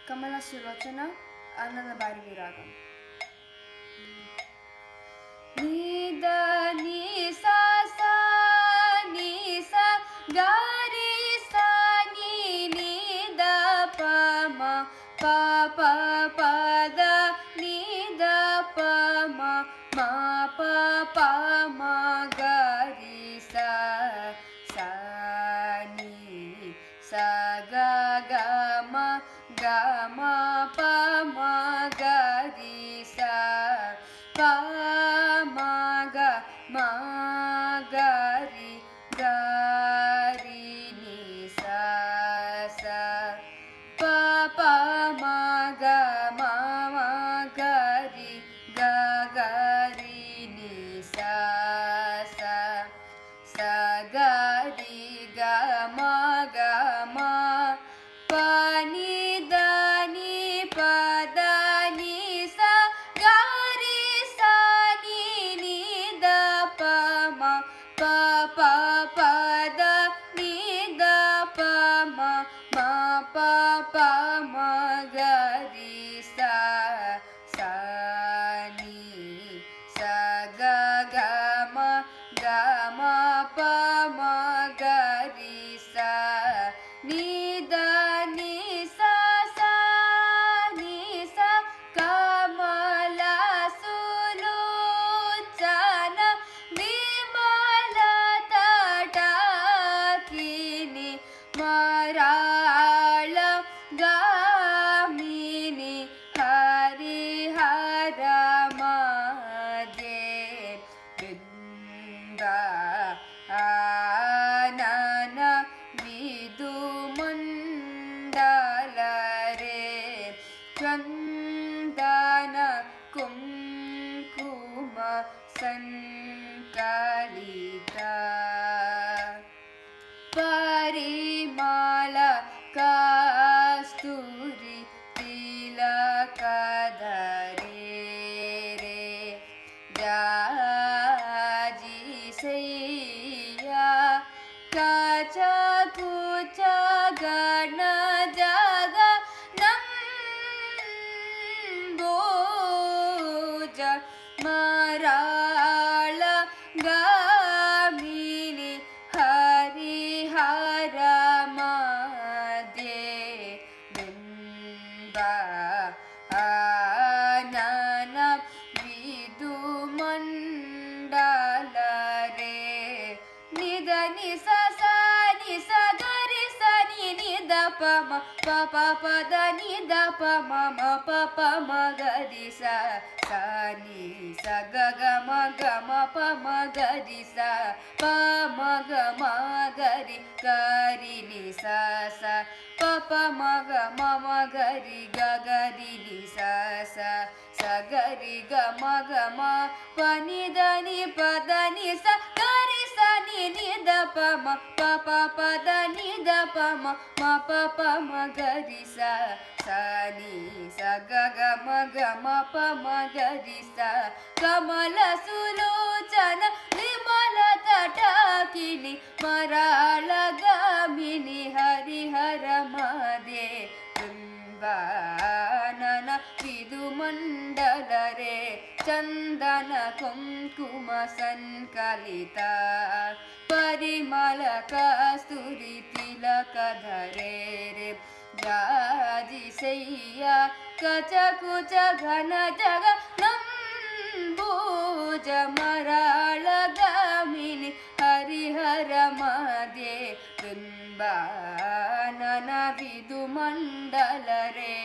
ಕಮಲ ಸುಲೋಚನ ಆನಂದ ಬಾರಿವಿ ರಾಗಂ. ನೀದ ನೀ ಸಾ ಸಾ ನೀ ಸ ಗಾರಿ ಸಾ ನೀ ನೀ ದ ಪ ಮ ಪ ಪ ಪ ದ ನೀ ದ ಪ ಮ ಮ ಪ ಪ ಮ ಗಾರಿ ಸಾ ಸಾ ನೀ ಸ ಗ ಗ ಮ ಗ ಮ ಪ ಮ ಗಾರಿ ಸಾ ಪ ಮ ಗ ಮ ಗಾರಿ ಗಾರಿ ನಿ ಸಾ ಸಾ ಪ ಪ ಮ ಗ ಮ ಮ ಗಾರಿ ಗ ಗಾರಿ ನಿ ಸಾ ಸಾ ಸಾ ಗಾರಿ ಗ ಮ ಗ ಮ ಪ ನಿ ದ ನಿ ಪ ದ ನಿ ಸ ಗಾರಿ ಸಾ ನಿ ನಿ ದ ಪ ಮ ಪ ಪ ಪ ದ ನಿ ದ ಪ ಮ ಮ ಪ ಪ ಮ ಗಾರಿ ಸಾ ಸಾ ನಿ ಸ ಗ ಗ ಮ ಗ ಮ ಪ ಮ ಗಾರಿ ಸಾ ನಿ ದ ನಿ ಸಾ ಸಾ ನಿ ಸ ಕಮಲ ಸುಲೋಚನ ವಿಮಲ ತಟಾಕಿನಿ ಮರಾಳ ಗಾಮಿನಿ ಹರಿಹರ ಮಧ್ಯೆ ಬೃಂದ ಆನನ ವಿದು ಮಂಡಲರೆ ಚಂದನ ಕುಂಕುಮ ಸಂಕಲಿತ ಪರಿಮಳ ಕಸ್ತೂರಿ ತಿಲಕದರೆ ರೇ ಜಾಜಿ ಸೈಯ ಕಚ ಕುಚ ಗಣ ಜಗ ನಂಬೋಜ ಮರಾಳ ಗಾಮಿನಿ ಹರಿಹರ ಮಧ್ಯೆ ಬಿಂಬ ಆನನ ವಿದು ಮಂಡಲರೆ ನಿದ ನಿ ಸ ಸ ನಿ ಸ ಗರಿ ಸ ನಿ ನಿ ದ ಪ ಮ ಪ ಪ ಪ ದ ನಿ ದ ಪ ಮ ಮ ಪ ಪ ಮ ಗರಿ ಸ ಸ ನಿ ಸ ಗ ಗ ಮ ಗ ಮ ಪ ಮ ಗರಿ ಸ ಪ ಮ ಗ ಮ ಗರಿ ಗರಿ ನಿ ಸ ಸ ಪ ಪ ಮ ಗ ಮ ಮ ಗರಿ ಗ ಗರಿ ನಿ ಸ ಸ ಸ ಗರಿ ಗ ಮ ಗ ಮ ಪ ನಿ ದ ನಿ ಪ ದ ನಿ ಸ ಗರಿ ಸ ನಿ ನಿ ದ ಪ ಮ ಪ ಪ ಪ ದ ನಿ ದ ಪ ಮ ಮ ಪ ಪ ಮ ಗರಿ ಸ ಸ ನಿ ಸ ಗ ಗ ಮ ಗ ಮ ಪ ಮ ಗರಿ ಸ ಕಮಲ ಸುಲೋಚನ ವಿಮಲ ತಟಾಕಿನಿ ಮರಾಳ ಗಾಮಿನಿ ಹರಿಹರ ಮಧ್ಯೆ ಬೃಂದಾನನ ವಿದು ಮಂಡಲರೆ ಚಂದನ ಕುಂಕುಮ ಸಂಕಲಿತ ಪರಿಮಳ ಕಸ್ತೂರಿ ತಿಲಕಧರೆ ರೇ ಜಾಜಿ ಸೈಯ ಕಚ ಕುಚ ಘನ ಜಗ ನಂಬೂಜ ಮರಾಳ ಗಾಮಿನಿ ಹರಿಹರ ಮಧ್ಯೆ ಬಿಂಬಾನನ ವಿದು ಮಂಡಲರೆ